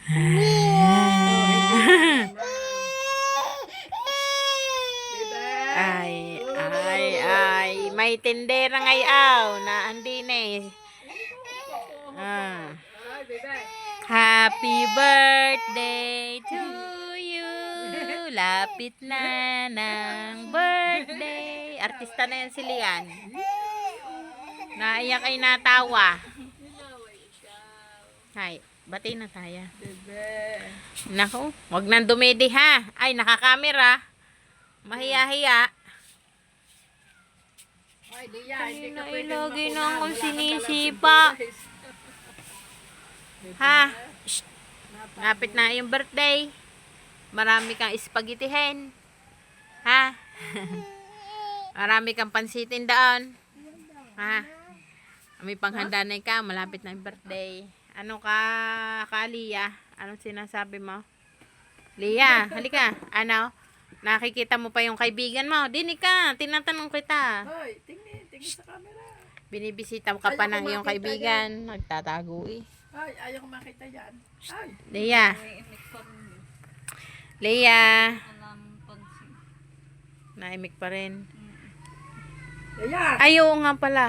Ay, may tindera ngayaw na andi na eh. Happy birthday to you. Lapit na ng birthday. Artista na yan si Lian. Naiyak ay natawa. Hay, bati na tayo. Naku, wag nang dumidi ha. Ay, nakakamera. Mahiya-hiya. Ay, nailagay na akong sinisipa. Ha? Shh. Lapit na yung birthday. Marami kang spaghettihin. Ha? Marami kang pansitin doon. Ha? May panghanda na ka. Malapit na yung birthday. Ano ka Lia? Anong sinasabi mo? Lia, halika. Ano? Nakikita mo pa yung kaibigan mo. Dinig ka. Tinatanong kita. Hoy, tingin sa camera. Binibisita mo ka pa ng iyong kaibigan. Nagtatago eh. Ay, ayaw ko makita yan. Ay. Leia. Leia. Naimik pa rin. Leia. Ayaw nga pala.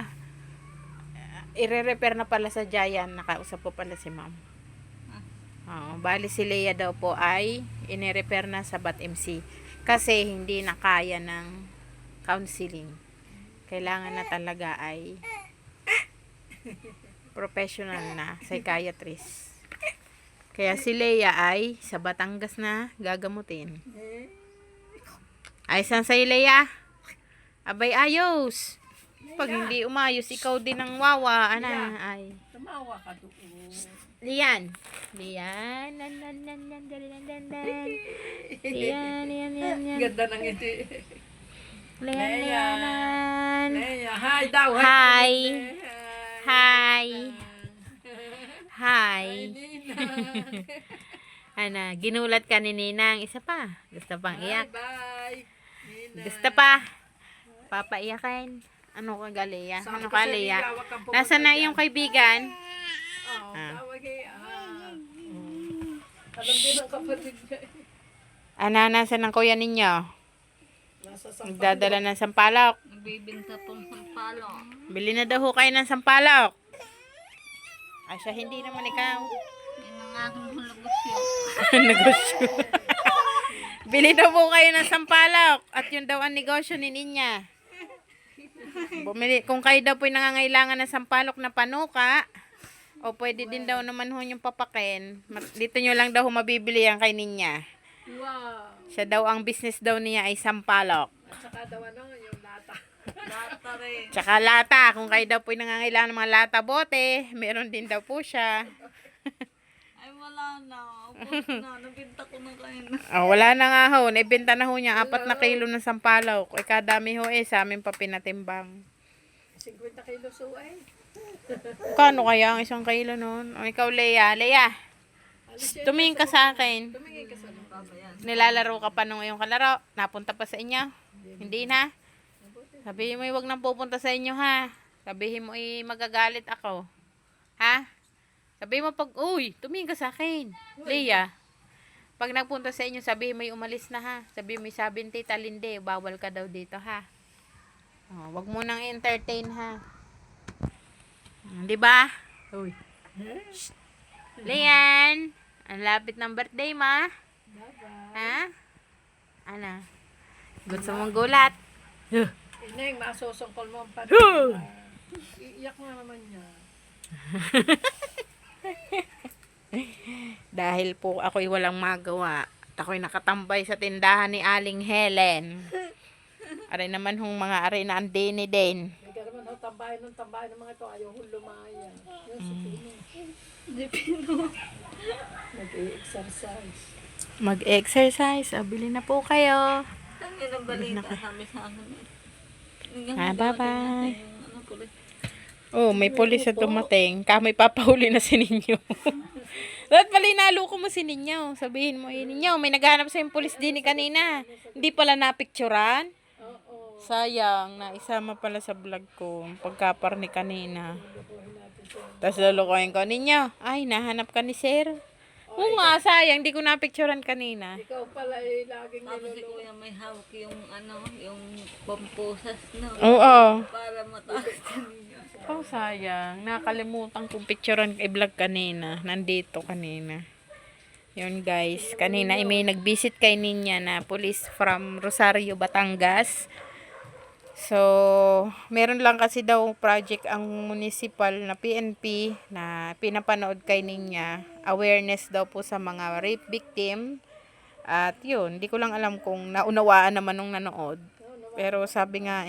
Ire-repair na pala sa Giant. Nakausap po pala si ma'am. Bali si Leia daw po ay ine-repair na sa BatMC. Kasi hindi na kaya ng counseling. Kailangan na talaga ay professional na psychiatrist. Kaya si Leia ay sa Batangas na gagamutin. Ay, saan sa'yo, Leia? Abay, ayos. Pag hindi umayos, ikaw din ang wawa. Ana, ay. Tumawa ka doon. Lian. Lian. Lian. Ganda ng iti. Lian. Leia, hi daw. Hi. Hi. Hi. Ana, ginulat ka ni Ninang. Isa pa. Gusto pang iyak. Bye. Gusto pa. Papaiyakin. Ano ka, Leia? Ano ka, Leia? Nasaan na yung kaibigan? Tawag eh. Alam din ang kapatid niya. Nasaan ang kuya ninyo? Nasa Nagdadala ng sampalok. Nagbibinta pong sampalok. Bili na daw ho kayo ng sampalok. Ay, siya hindi naman ikaw. Yan ang aking negosyo. Negosyo. Bili daw po kayo ng sampalok. At yun daw ang negosyo ni Ninya. Bumili, kung kayo daw po nangangailangan ng sampalok na panuka, o pwede din daw naman ho yung papakin. Dito nyo lang daw ho mabibili yan kay Ninya. Wow. Siya daw ang business daw niya ay sampalok. At saka daw yung lata. Lata rin. Tsaka lata. Kung kayo daw po nangangailangan ng mga lata bote, meron din daw po siya. Ay wala na. Ubus na. Nabinta ko na kayo na. Wala na nga ho. Naibenta na ho niya 4 na kilo ng sampalok. Ay kadami ho sa amin pa pinatimbang. 50 kilos ay. Kano kaya ang 1 kilo nun? O ikaw, Leia. Leia, tumingin ka sa akin. Tumingin ka sa babayan. Nilalaro ka pa nung iyong kalaro. Napunta pa sa inyo. Hindi na. Sabihin mo, wag nang pupunta sa inyo, ha. Sabihin mo, magagalit ako. Ha? Sabihin mo pag, uy, tumingin ka sa akin. Leia, pag nagpunta sa inyo, sabihin mo, umalis na, ha. Sabihin mo, sabihin, Tita Linde, bawal ka daw dito, ha. Wag mo nang entertain, ha. Di ba? Uy. Lian, ang lapit ng birthday, ma. Ha? Ano? Gusto mong gulat? Ineng, masusungkol mo ang pan. Iiyak na naman niya. Dahil po ako'y walang magawa at ako'y nakatambay sa tindahan ni Aling Helen. Aray naman hong mga aray na andini din. Hindi ka naman tambahin ng mga ito. Ayaw hong lumaya. Yung si Pino. Nag-exercise. Mag-exercise. Bili na po kayo. Ang ilang balita sabi sa akin. Bye-bye. Ano po rin? Oh, may pulis na dumating. Kamay papahuli na si Ninyo. Dapat pala inaluko mo si Ninyo. Sabihin mo, Ninyo, may naghanap sa yung pulis din kanina. Hindi pala napicturan. Sayang, naisama pala sa vlog ko. Pagkapar ni kanina. Tapos lulukoyin ko, Ninyo, ay, nahanap ka ni Sir. Oo nga, sayang. Di ko napicturean kanina. Ikaw pala laging Tapos si niluluto. Kuya may hawak yung yung pampusas na. Oo. Para mataas kanina. Oh, sayang. Nakalimutan kong picturean i-vlog kanina. Nandito kanina. Yun guys. Kanina may nag-visit kay Ninya na police from Rosario, Batangas. So, meron lang kasi daw project ang municipal na PNP na pinapanood kay Ninya. Awareness daw po sa mga rape victim. At yun, di ko lang alam kung naunawaan naman nung nanood. Pero sabi nga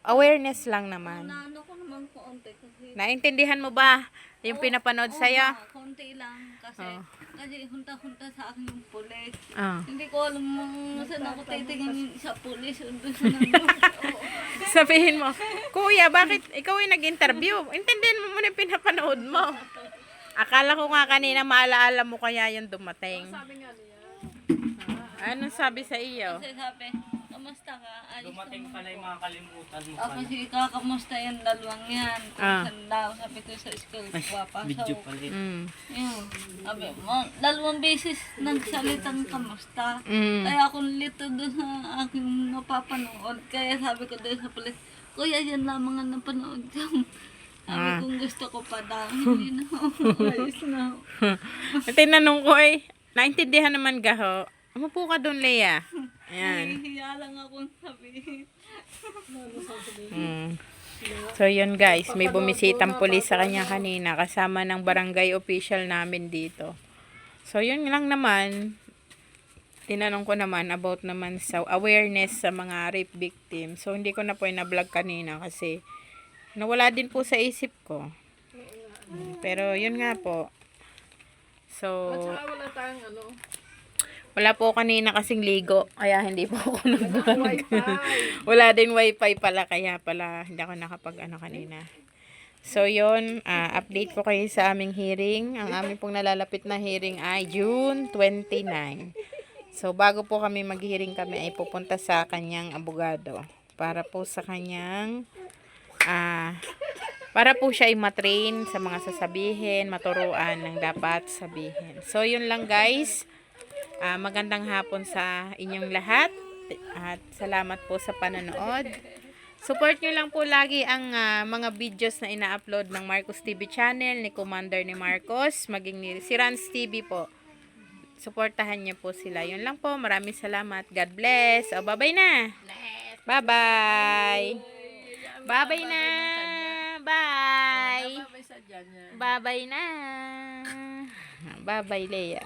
awareness lang naman. Naano ko naman konti kasi Naintindihan mo ba yung pinapanood sa'yo? konti lang kasi Oo. kasi hunta-hunta sa akin yung pulis. Ah. Hindi ko alam saan ako titingin sa pulis o doon sa nandun. Sabihin mo, Kuya, bakit ikaw yung nag-interview? Intindihan mo muna yung pinapanood mo. Akala ko nga kanina maalaala mo kaya yung dumating. Sabi nga niya, Anong sabi sa iyo? Kasi sabi, kamusta ka? Ayos Dumating naman pala yung po. mga kalimutan mo Ako pala. si kakamusta yung dalawang yan. Kung Ah. saan daw, sabi ko sa school, Video papasok. pala eh. Mm. Yun. Sabi mo, dalawang beses nagsalitang kamusta. Mm. Kaya akong lito doon sa aking napapanood. Kaya sabi ko doon sa pulis, Kuya, yan lamang ang napanood ko. Sabi kong gusto ko pa daw. Hindi na ako. Ayos na ako. Tinanong ko naintindihan naman gaho. Umupo ka doon, Leia. Ayan. Nahihiya lang akong sabihin. Mm. So, yun guys. May bumisitang pulis sa kanya kanina kasama ng barangay official namin dito. So, yun lang naman. Tinanong ko naman about naman sa awareness sa mga rape victim. So, hindi ko na po na-vlog kanina kasi nawala din po sa isip ko. Pero, yun nga po. So, at saka wala tayong ano, wala po kanina kasing ligo. Kaya hindi po ako nag-vlog. wifi. Wala din wifi pala. Kaya pala hindi ako nakapag-ano kanina. So, yun. Update ko kayo sa aming hearing. Ang aming pong nalalapit na hearing ay June 29. So, bago po kami mag-hearing kami ay pupunta sa kanyang abogado. Para po sa kanyang para po siya ay matrain sa mga sasabihin, maturuan ng dapat sabihin. So, yun lang guys. Magandang hapon sa inyong lahat. At salamat po sa panonood. Support nyo lang po lagi ang mga videos na ina-upload ng Marcos TV channel, ni Commander ni Marcos, maging ni si Rans TV po. Supportahan niyo po sila. Yun lang po. Maraming salamat. God bless. O, bye-bye na. Bye-bye. Bye-bye na. Bye. May sadya niya. Bye-bye na. Bye-bye, Leia.